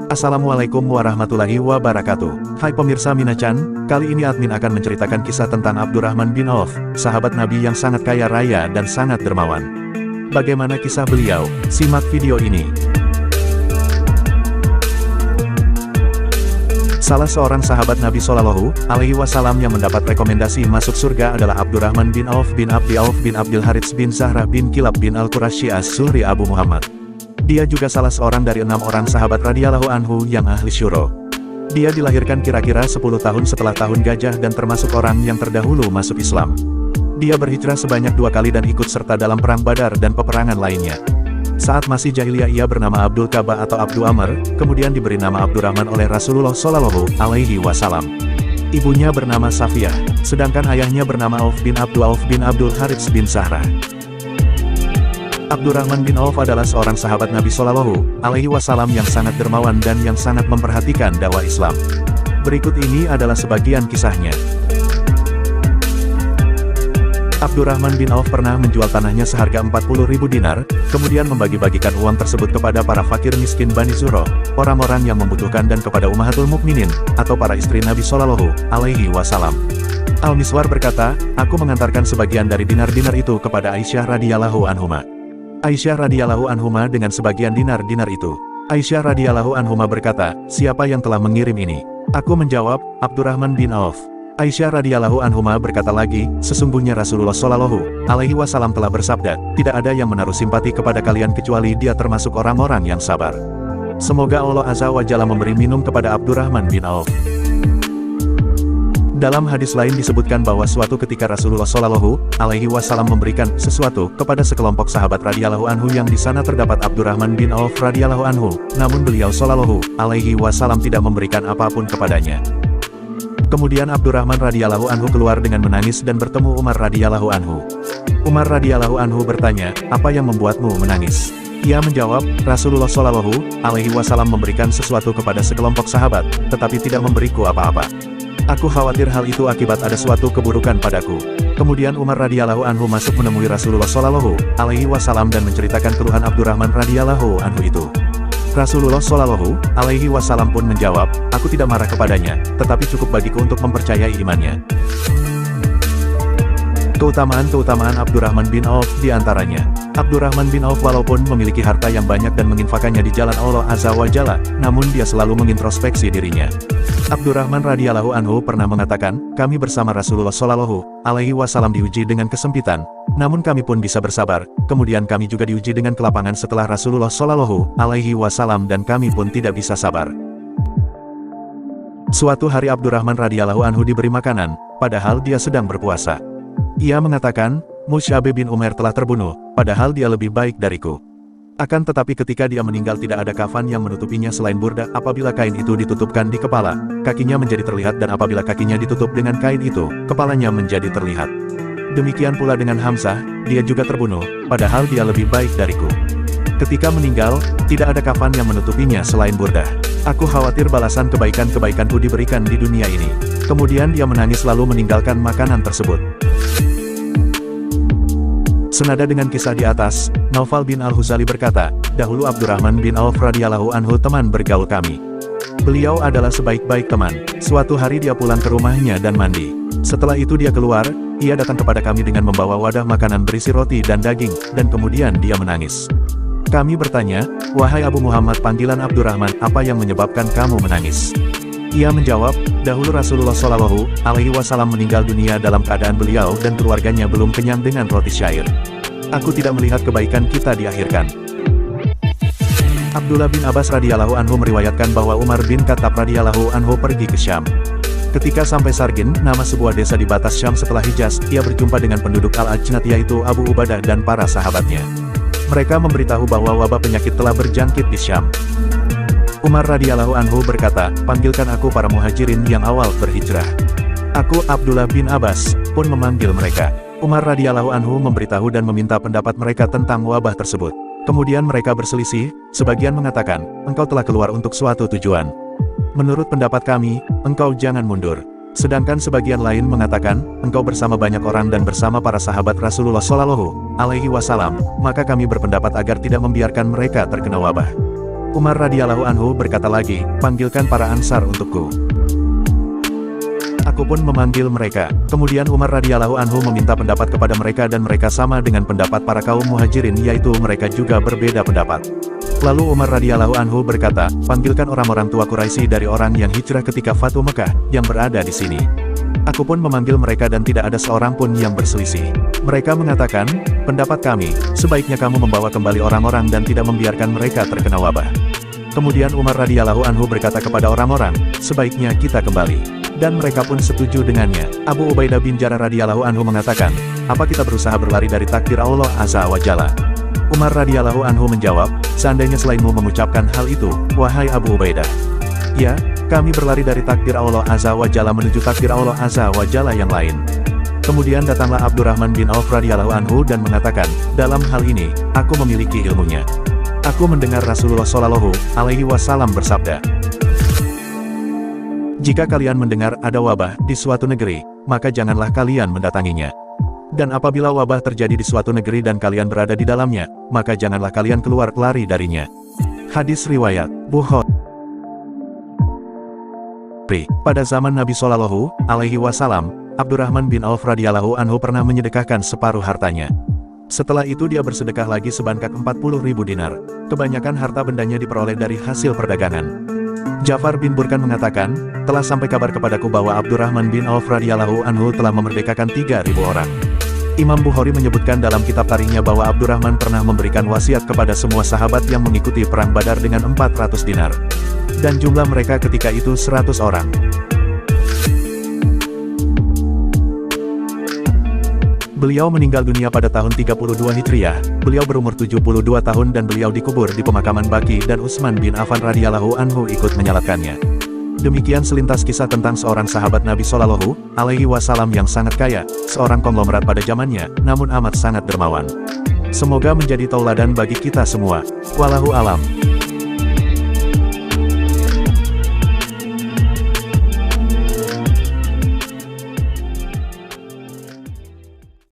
Assalamualaikum warahmatullahi wabarakatuh. Hai pemirsa Minacan, kali ini admin akan menceritakan kisah tentang Abdurrahman bin Auf, sahabat Nabi yang sangat kaya raya dan sangat dermawan. Bagaimana kisah beliau? Simak video ini. Salah seorang sahabat Nabi Shallallahu Alaihi Wasallam yang mendapat rekomendasi masuk surga adalah Abdurrahman bin Auf bin Abdi Auf bin Abdul Harits bin Zahra bin Kilab bin Al-Qurasyi As-Suhri Abu Muhammad. Dia juga salah seorang dari 6 orang sahabat radhiyallahu anhu yang ahli syuro. Dia dilahirkan kira-kira 10 tahun setelah tahun gajah dan termasuk orang yang terdahulu masuk Islam. Dia berhijrah sebanyak 2 kali dan ikut serta dalam perang Badar dan peperangan lainnya. Saat masih jahiliyah ia bernama Abdul Ka'bah atau Abdu Amr, kemudian diberi nama Abdurrahman oleh Rasulullah Shallallahu Alaihi Wasallam. Ibunya bernama Safiyah, sedangkan ayahnya bernama Auf bin Abdul Harits bin Zahra. Abdurrahman bin Auf adalah seorang sahabat Nabi Shallallahu Alaihi Wasallam yang sangat dermawan dan yang sangat memperhatikan dakwah Islam. Berikut ini adalah sebagian kisahnya. Abdurrahman bin Auf pernah menjual tanahnya seharga 40.000 dinar, kemudian membagi-bagikan uang tersebut kepada para fakir miskin Bani Zuhroh, orang-orang yang membutuhkan dan kepada Ummahatul Mukminin, atau para istri Nabi Shallallahu Alaihi Wasallam. Al-Miswar berkata, aku mengantarkan sebagian dari dinar-dinar itu kepada Aisyah radhiyallahu anhuma. Aisyah radhiyallahu anhuma dengan sebagian dinar-dinar itu. Aisyah radhiyallahu anhuma berkata, siapa yang telah mengirim ini? Aku menjawab, Abdurrahman bin Auf. Aisyah radhiyallahu anhuma berkata lagi, sesungguhnya Rasulullah Shallallahu Alaihi Wasallam telah bersabda, tidak ada yang menaruh simpati kepada kalian kecuali dia termasuk orang-orang yang sabar. Semoga Allah Azza wa Jalla memberi minum kepada Abdurrahman bin Auf. Dalam hadis lain disebutkan bahwa suatu ketika Rasulullah Shallallahu Alaihi Wasallam memberikan sesuatu kepada sekelompok sahabat radhiyallahu anhu yang di sana terdapat Abdurrahman bin Auf radhiyallahu anhu, namun beliau Shallallahu Alaihi Wasallam tidak memberikan apapun kepadanya. Kemudian Abdurrahman radhiyallahu anhu keluar dengan menangis dan bertemu Umar radhiyallahu anhu. Umar radhiyallahu anhu bertanya, apa yang membuatmu menangis? Ia menjawab, Rasulullah Shallallahu Alaihi Wasallam memberikan sesuatu kepada sekelompok sahabat, tetapi tidak memberiku apa-apa. Aku khawatir hal itu akibat ada suatu keburukan padaku. Kemudian Umar radhiyallahu anhu masuk menemui Rasulullah Shallallahu Alaihi Wasallam dan menceritakan keluhan Abdurrahman radhiyallahu anhu itu. Rasulullah Shallallahu Alaihi Wasallam pun menjawab, aku tidak marah kepadanya, tetapi cukup bagiku untuk mempercayai imannya. Keutamaan-keutamaan Abdurrahman bin Auf diantaranya. Abdurrahman bin Auf walaupun memiliki harta yang banyak dan menginfakannya di jalan Allah Azza wa Jalla, namun dia selalu mengintrospeksi dirinya. Abdurrahman radhiyallahu anhu pernah mengatakan, kami bersama Rasulullah Shallallahu Alaihi Wasallam diuji dengan kesempitan, namun kami pun bisa bersabar. Kemudian kami juga diuji dengan kelapangan setelah Rasulullah Shallallahu Alaihi Wasallam dan kami pun tidak bisa sabar. Suatu hari Abdurrahman radhiyallahu anhu diberi makanan, padahal dia sedang berpuasa. Ia mengatakan, Mus'ab bin Umair telah terbunuh, padahal dia lebih baik dariku. Akan tetapi ketika dia meninggal tidak ada kafan yang menutupinya selain burda. Apabila kain itu ditutupkan di kepala, kakinya menjadi terlihat, dan apabila kakinya ditutup dengan kain itu, kepalanya menjadi terlihat. Demikian pula dengan Hamzah, dia juga terbunuh, padahal dia lebih baik dariku. Ketika meninggal, tidak ada kafan yang menutupinya selain burda. Aku khawatir balasan kebaikan-kebaikanku diberikan di dunia ini. Kemudian dia menangis lalu meninggalkan makanan tersebut. Senada dengan kisah di atas, Naufal bin Al-Huzali berkata, dahulu Abdurrahman bin Auf radhiyallahu anhu teman bergaul kami. Beliau adalah sebaik-baik teman. Suatu hari dia pulang ke rumahnya dan mandi. Setelah itu dia keluar, ia datang kepada kami dengan membawa wadah makanan berisi roti dan daging, dan kemudian dia menangis. Kami bertanya, wahai Abu Muhammad panggilan Abdurrahman, apa yang menyebabkan kamu menangis? Ia menjawab, dahulu Rasulullah Shallallahu Alaihi Wasallam meninggal dunia dalam keadaan beliau dan keluarganya belum kenyang dengan roti syair. Aku tidak melihat kebaikan kita diakhirkan. Abdullah bin Abbas radhiyallahu anhu meriwayatkan bahwa Umar bin Khattab radhiyallahu anhu pergi ke Syam. Ketika sampai Sargin, nama sebuah desa di batas Syam setelah Hijaz, ia berjumpa dengan penduduk Al-Ajnat yaitu Abu Ubadah dan para sahabatnya. Mereka memberitahu bahwa wabah penyakit telah berjangkit di Syam. Umar radhiyallahu anhu berkata, panggilkan aku para muhajirin yang awal berhijrah. Aku, Abdullah bin Abbas, pun memanggil mereka. Umar radhiyallahu anhu memberitahu dan meminta pendapat mereka tentang wabah tersebut. Kemudian mereka berselisih, sebagian mengatakan, engkau telah keluar untuk suatu tujuan. Menurut pendapat kami, engkau jangan mundur. Sedangkan sebagian lain mengatakan, engkau bersama banyak orang dan bersama para sahabat Rasulullah Shallallahu Alaihi Wasallam, maka kami berpendapat agar tidak membiarkan mereka terkena wabah. Umar radhiyallahu anhu berkata lagi, panggilkan para Ansar untukku. Aku pun memanggil mereka. Kemudian Umar radhiyallahu anhu meminta pendapat kepada mereka dan mereka sama dengan pendapat para kaum muhajirin, yaitu mereka juga berbeda pendapat. Lalu Umar radhiyallahu anhu berkata, panggilkan orang-orang tua Quraisy dari orang yang hijrah ketika Fatu Mekah, yang berada di sini. Aku pun memanggil mereka dan tidak ada seorang pun yang berselisih. Mereka mengatakan, pendapat kami, sebaiknya kamu membawa kembali orang-orang dan tidak membiarkan mereka terkena wabah. Kemudian Umar radhiyallahu anhu berkata kepada orang-orang, sebaiknya kita kembali. Dan mereka pun setuju dengannya. Abu Ubaidah bin Jarrah radhiyallahu anhu mengatakan, apa kita berusaha berlari dari takdir Allah Azza wa Jalla? Umar radhiyallahu anhu menjawab, seandainya selainmu mengucapkan hal itu, wahai Abu Ubaidah. Ya, kami berlari dari takdir Allah Azza wa Jalla menuju takdir Allah Azza wa Jalla yang lain. Kemudian datanglah Abdurrahman bin Auf radhiyallahu anhu dan mengatakan, dalam hal ini, aku memiliki ilmunya. Aku mendengar Rasulullah Shallallahu Alaihi Wasallam bersabda, jika kalian mendengar ada wabah di suatu negeri, maka janganlah kalian mendatanginya. Dan apabila wabah terjadi di suatu negeri dan kalian berada di dalamnya, maka janganlah kalian keluar lari darinya. Hadis riwayat Bukhari. Pada zaman Nabi Shallallahu Alaihi Wasallam, Abdurrahman bin Auf radhiyallahu anhu pernah menyedekahkan separuh hartanya. Setelah itu dia bersedekah lagi sebanyak 40.000 dinar. Kebanyakan harta bendanya diperoleh dari hasil perdagangan. Ja'far bin Burkan mengatakan, telah sampai kabar kepadaku bahwa Abdurrahman bin Auf radhiyallahu anhu telah memerdekakan 3.000 orang. Imam Bukhari menyebutkan dalam kitab tarikhnya bahwa Abdurrahman pernah memberikan wasiat kepada semua sahabat yang mengikuti perang Badar dengan 400 dinar. Dan jumlah mereka ketika itu 100 orang. Beliau meninggal dunia pada tahun 32 Hijriah, beliau berumur 72 tahun dan beliau dikubur di pemakaman Baqi dan Utsman bin Affan radhiyallahu anhu ikut menyalatkannya. Demikian selintas kisah tentang seorang sahabat Nabi Shallallahu Alaihi Wasallam yang sangat kaya, seorang konglomerat pada zamannya, namun amat sangat dermawan. Semoga menjadi tauladan bagi kita semua. Wallahu alam.